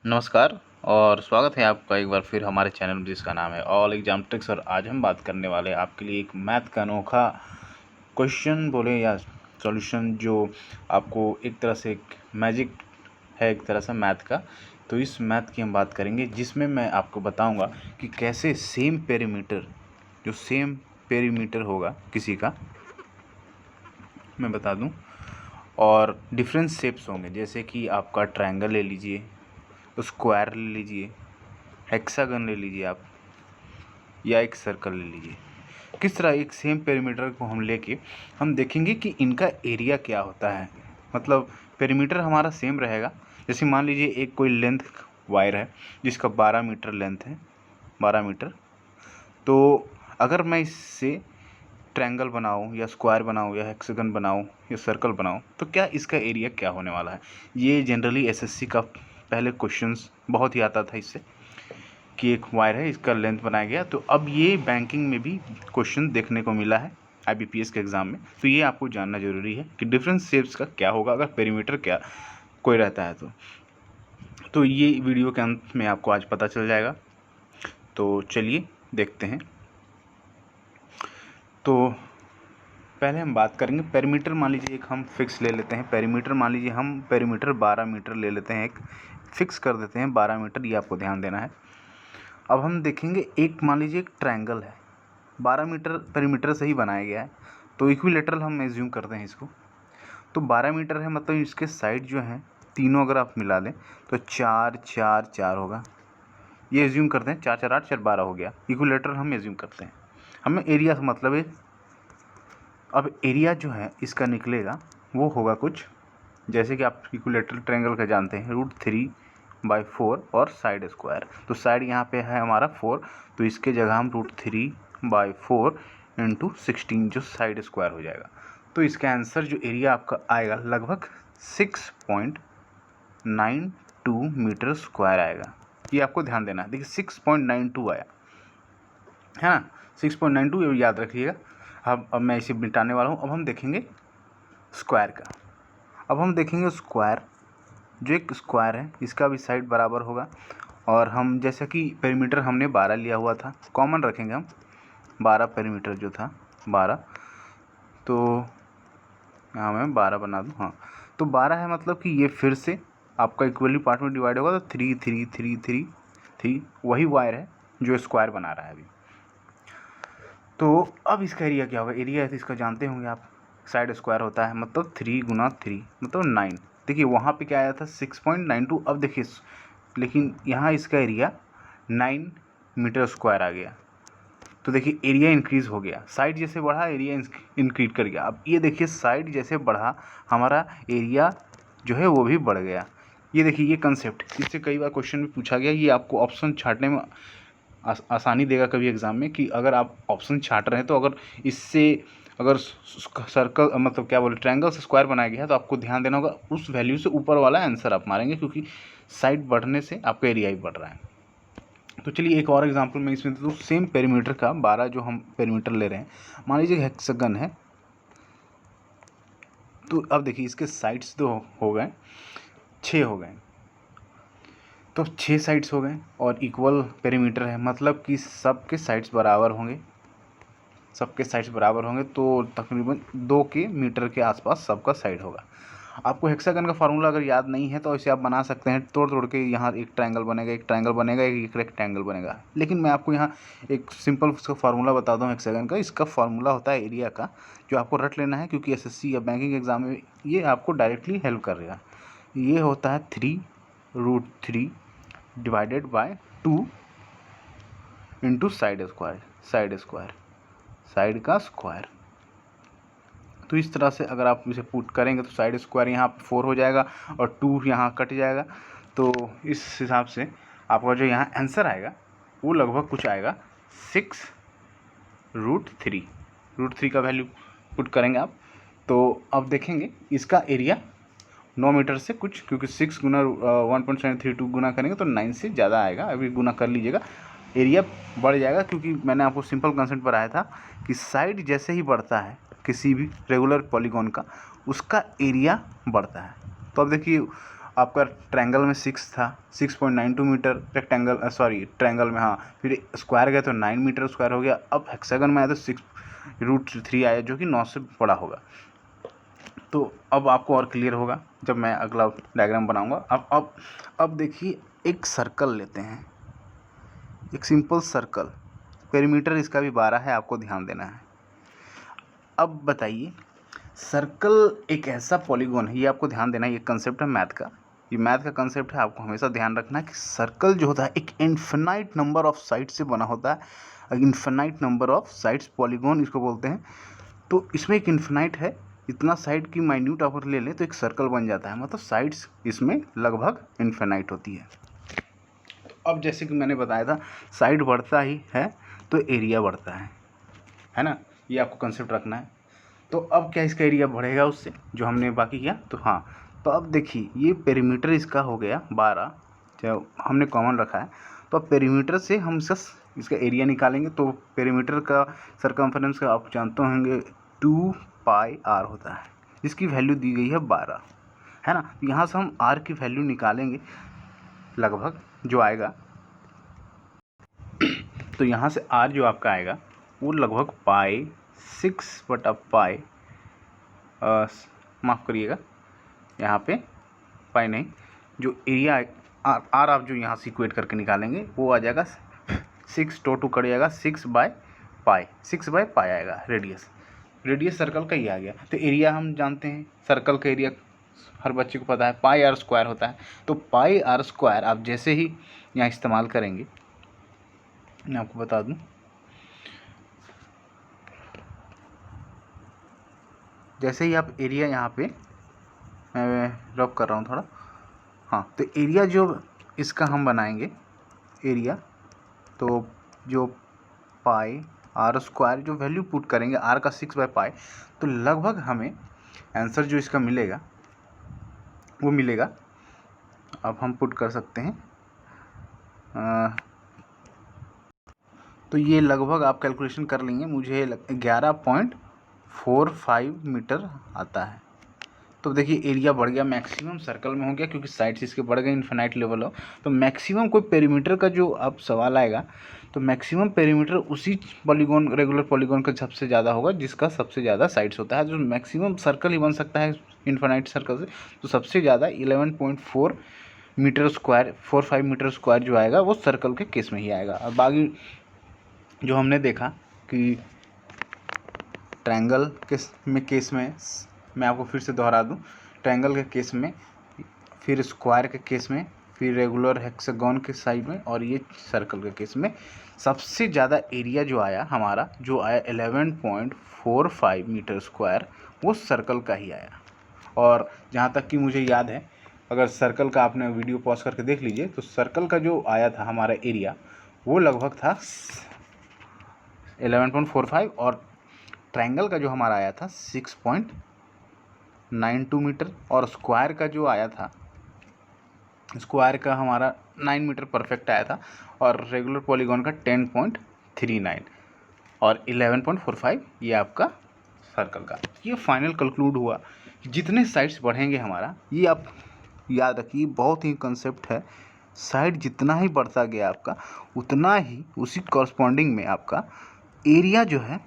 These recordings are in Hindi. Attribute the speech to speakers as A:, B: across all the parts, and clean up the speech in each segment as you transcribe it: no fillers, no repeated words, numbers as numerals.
A: नमस्कार और स्वागत है आपका एक बार फिर हमारे चैनल में जिसका नाम है ऑल एग्जाम ट्रिक्स। और आज हम बात करने वाले हैं आपके लिए एक मैथ का अनोखा क्वेश्चन बोले या सॉल्यूशन, जो आपको एक तरह से एक मैजिक है, एक तरह से मैथ का। तो इस मैथ की हम बात करेंगे जिसमें मैं आपको बताऊंगा कि कैसे सेम पेरीमीटर होगा किसी का, मैं बता दूं, और डिफरेंट शेप्स होंगे। जैसे कि आपका ट्रायंगल ले लीजिए, स्क्वायर ले लीजिए, हेक्सागन ले लीजिए आप, या एक सर्कल ले लीजिए। किस तरह एक सेम पेरीमीटर को हम लेके हम देखेंगे कि इनका एरिया क्या होता है। मतलब पेरीमीटर हमारा सेम रहेगा। जैसे मान लीजिए एक कोई लेंथ वायर है जिसका 12 मीटर लेंथ है, 12 मीटर। तो अगर मैं इससे ट्रायंगल बनाऊँ या स्क्वायर बनाऊँ या हेक्सागन बनाऊँ या सर्कल बनाऊँ, तो क्या इसका एरिया क्या होने वाला है। ये जनरली एसएससी का पहले क्वेश्चंस बहुत ही आता था इससे, कि एक वायर है, इसका लेंथ बनाया गया। तो अब ये बैंकिंग में भी क्वेश्चन देखने को मिला है आईबीपीएस के एग्ज़ाम में। तो ये आपको जानना ज़रूरी है कि डिफरेंट शेप्स का क्या होगा अगर पेरीमीटर क्या कोई रहता है। तो ये वीडियो के अंत में आपको आज पता चल जाएगा। तो चलिए देखते हैं। तो पहले हम बात करेंगे पेरीमीटर। मान लीजिए एक हम फिक्स ले लेते हैं पेरीमीटर। मान लीजिए हम पेरीमीटर 12 मीटर ले लेते हैं, एक फिक्स कर देते हैं 12 मीटर। ये आपको ध्यान देना है। अब हम देखेंगे एक, मान लीजिए एक ट्रायंगल है, 12 मीटर पेरीमीटर से ही बनाया गया है। तो इक्विलेटरल हम एज्यूम करते हैं इसको। तो 12 मीटर है, मतलब इसके साइड जो हैं तीनों अगर आप मिला दें तो 4 4 4 होगा। ये एज्यूम करते हैं 4 4 8 4 12 हो गया। इक्विलेटरल हम एज्यूम करते हैं। हमें एरिया से मतलब है। अब एरिया जो है इसका निकलेगा वो होगा कुछ जैसे कि आप इक्विलेटरल ट्रायंगल का जानते हैं, √3/4 और साइड स्क्वायर। तो साइड यहाँ पे है हमारा 4, तो इसके जगह हम √3/4 × 16 जो साइड स्क्वायर हो जाएगा। तो इसका आंसर जो एरिया आपका आएगा लगभग 6.92 मीटर स्क्वायर आएगा। ये आपको ध्यान देना है। देखिए 6.92 आया है ना, 6.92 याद रखिएगा। अब मैं इसे मिटाने वाला हूँ। अब हम देखेंगे स्क्वायर का। अब हम देखेंगे स्क्वायर, जो एक स्क्वायर है इसका भी साइड बराबर होगा। और हम जैसा कि पेरीमीटर हमने 12 लिया हुआ था, कॉमन रखेंगे हम 12 पेरीमीटर जो था 12। तो यहाँ मैं 12 बना दूँ, हाँ। तो 12 है, मतलब कि ये फिर से आपका इक्वली पार्ट में डिवाइड होगा। तो 3 3 3 3 3 वही वायर है जो स्क्वायर बना रहा है अभी। तो अब इसका एरिया क्या होगा। एरिया है तो इसका जानते होंगे आप, साइड स्क्वायर होता है, मतलब 3 × 3 मतलब 9। देखिए वहाँ पे क्या आया था 6.92। अब देखिए लेकिन यहाँ इसका एरिया 9 मीटर स्क्वायर आ गया। तो देखिए एरिया इंक्रीज़ हो गया। साइड जैसे बढ़ा एरिया इंक्रीज कर गया। अब ये देखिए साइड जैसे बढ़ा हमारा एरिया जो है वो भी बढ़ गया। ये देखिए ये कंसेप्ट, इससे कई बार क्वेश्चन में पूछा गया। ये आपको ऑप्शन छांटने में आसानी देगा कभी एग्ज़ाम में, कि अगर आप ऑप्शन छांट रहे हैं तो अगर इससे अगर सर्कल मतलब क्या बोले ट्रायंगल से स्क्वायर बनाया गया है तो आपको ध्यान देना होगा उस वैल्यू से ऊपर वाला आंसर आप मारेंगे, क्योंकि साइड बढ़ने से आपका एरिया ही बढ़ रहा है। तो चलिए एक और एग्जांपल मैं इसमें तो सेम पेरीमीटर का 12 जो हम पेरीमीटर ले रहे हैं, मान लीजिए हेक्सागन है। तो अब देखिए इसके साइड्स तो हो गए 6 हो गए। तो 6 साइड्स हो गए और इक्वल पेरीमीटर है, मतलब कि सबके साइड्स बराबर होंगे। सबके साइड्स बराबर होंगे तो तकरीबन 2 के मीटर के आसपास सबका साइड होगा। आपको हेक्सागन का फार्मूला अगर याद नहीं है तो इसे आप बना सकते हैं तोड़ तोड़ के। यहाँ एक ट्रायंगल बनेगा, एक ट्रायंगल बनेगा, एक रेक्टेंगल बनेगा। लेकिन मैं आपको यहाँ एक सिंपल उसका फार्मूला बताता हूँ हेक्सागन का। इसका फार्मूला होता है एरिया का, जो आपको रट लेना है, क्योंकि एसएससी या बैंकिंग एग्जाम में ये आपको डायरेक्टली हेल्प करेगा। ये होता है 3√3 divided by 2 into side square, side का स्क्वायर। तो इस तरह से अगर आप इसे पुट करेंगे तो साइड स्क्वायर यहाँ 4 हो जाएगा और 2 यहाँ कट जाएगा। तो इस हिसाब से आपका जो यहाँ आंसर आएगा वो लगभग कुछ आएगा 6√3। √3 का वैल्यू पुट करेंगे आप। तो अब देखेंगे इसका एरिया 9 मीटर से कुछ, क्योंकि 6 गुना 1.732 गुना करेंगे तो 9 से ज़्यादा आएगा। अभी गुना कर लीजिएगा, एरिया बढ़ जाएगा, क्योंकि मैंने आपको सिंपल कंसेप्ट बताया था कि साइड जैसे ही बढ़ता है किसी भी रेगुलर पॉलीगॉन का, उसका एरिया बढ़ता है। तो अब देखिए आपका ट्रायंगल में 6 था, 6.92 मीटर, रेक्टेंगल ट्रायंगल में, हाँ, फिर स्क्वायर गया तो 9 मीटर स्क्वायर हो गया। अब हेक्सागन में आया तो 6√3 आया, जो कि 9 से बड़ा होगा। तो अब आपको और क्लियर होगा जब मैं अगला डायग्राम बनाऊंगा। अब देखिए, एक सर्कल लेते हैं, एक सिंपल सर्कल, पेरीमीटर इसका भी 12 है, आपको ध्यान देना है। अब बताइए, सर्कल एक ऐसा पॉलीगॉन है, ये आपको ध्यान देना है, ये कंसेप्ट है मैथ का, ये मैथ का कंसेप्ट है, आपको हमेशा ध्यान रखना है कि सर्कल जो होता है एक इन्फिनाइट नंबर ऑफ साइड से बना होता है। Infinite number of sides, polygon इसको बोलते हैं। तो इसमें एक इन्फिनाइट है, इतना साइड की माइन्यूट अगर ले लें तो एक सर्कल बन जाता है, मतलब साइड्स इसमें लगभग इन्फिनाइट होती है। तो अब जैसे कि मैंने बताया था, साइड बढ़ता ही है तो एरिया बढ़ता है ना, ये आपको कंसेप्ट रखना है। तो अब क्या इसका एरिया बढ़ेगा उससे, जो हमने बाकी किया, तो हाँ, तो अब देखिए, ये पेरीमीटर इसका हो गया 12, जो हमने कॉमन रखा है। तो अब पेरीमीटर से हम इसका एरिया निकालेंगे, तो पेरीमीटर का सरकमफेरेंस का आप जानते होंगे 2πr होता है, जिसकी वैल्यू दी गई है 12, है ना। यहाँ से हम r की वैल्यू निकालेंगे लगभग, जो आएगा, तो यहाँ से r जो आपका आएगा वो लगभग π6/π, माफ़ करिएगा, यहाँ पे पाई नहीं, जो एरिया आर आप जो यहाँ से इक्वेट करके निकालेंगे वो आ जाएगा 6, 2 कट जाएगा 6/π आएगा। रेडियस सर्कल का ही आ गया। तो एरिया हम जानते हैं, सर्कल का एरिया हर बच्चे को पता है, πr² होता है। तो πr² आप जैसे ही यहाँ इस्तेमाल करेंगे, मैं आपको बता दूँ, जैसे ही आप एरिया यहाँ पे, मैं रब कर रहा हूँ थोड़ा, हाँ, तो एरिया जो इसका हम बनाएंगे एरिया, तो जो πr² जो वैल्यू पुट करेंगे r का 6/π, तो लगभग हमें आंसर जो इसका मिलेगा वो मिलेगा, अब हम पुट कर सकते हैं, तो ये लगभग आप कैलकुलेशन कर लेंगे, मुझे 11.45 मीटर आता है। तो देखिए, एरिया बढ़ गया, मैक्सिमम सर्कल में हो गया, क्योंकि साइड्स इसके बढ़ गए, इन्फिनाइट लेवल हो। तो मैक्सिमम कोई पेरीमीटर का जो अब सवाल आएगा, तो मैक्सिमम पेरीमीटर उसी पॉलीगॉन, रेगुलर पॉलीगॉन का सबसे ज़्यादा होगा जिसका सबसे ज़्यादा साइड्स होता है। जो मैक्सिमम सर्कल ही बन सकता है इन्फिनाइट सर्कल से, तो सबसे ज़्यादा 11.4 मीटर स्क्वायर, 45 मीटर स्क्वायर जो आएगा वो सर्कल के केस में ही आएगा। और बाकी जो हमने देखा कि ट्रायंगल के केस में, मैं आपको फिर से दोहरा दूं, ट्रायंगल के केस में, फिर स्क्वायर के केस में, फिर रेगुलर हेक्सागन के साइड में, और ये सर्कल के केस में सबसे ज़्यादा एरिया जो आया हमारा, जो आया 11.45 मीटर स्क्वायर, वो सर्कल का ही आया। और जहाँ तक कि मुझे याद है, अगर सर्कल का आपने वीडियो पॉज करके देख लीजिए, तो सर्कल का जो आया था हमारा एरिया वो लगभग था 11.45, और ट्रायंगल का जो हमारा आया था 6.92 मीटर, और स्क्वायर का जो आया था, स्क्वायर का हमारा 9 मीटर परफेक्ट आया था, और रेगुलर पॉलीगॉन का 10.39 और 11.45 ये आपका सर्कल का। ये फाइनल कंक्लूड हुआ कि जितने साइड्स बढ़ेंगे हमारा, ये आप याद रखिए, बहुत ही कंसेप्ट है, साइड जितना ही बढ़ता गया आपका, उतना ही उसी कॉरस्पॉन्डिंग में आपका एरिया जो है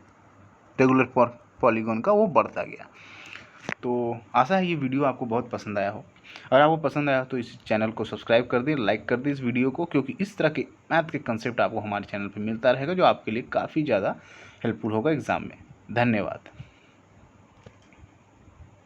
A: रेगुलर पॉलीगॉन का वो बढ़ता गया। तो आशा है ये वीडियो आपको बहुत पसंद आया हो। अगर आपको पसंद आया तो इस चैनल को सब्सक्राइब कर दें, लाइक कर दें इस वीडियो को, क्योंकि इस तरह के मैथ के कंसेप्ट आपको हमारे चैनल पर मिलता रहेगा, जो आपके लिए काफ़ी ज़्यादा हेल्पफुल होगा एग्ज़ाम में। धन्यवाद।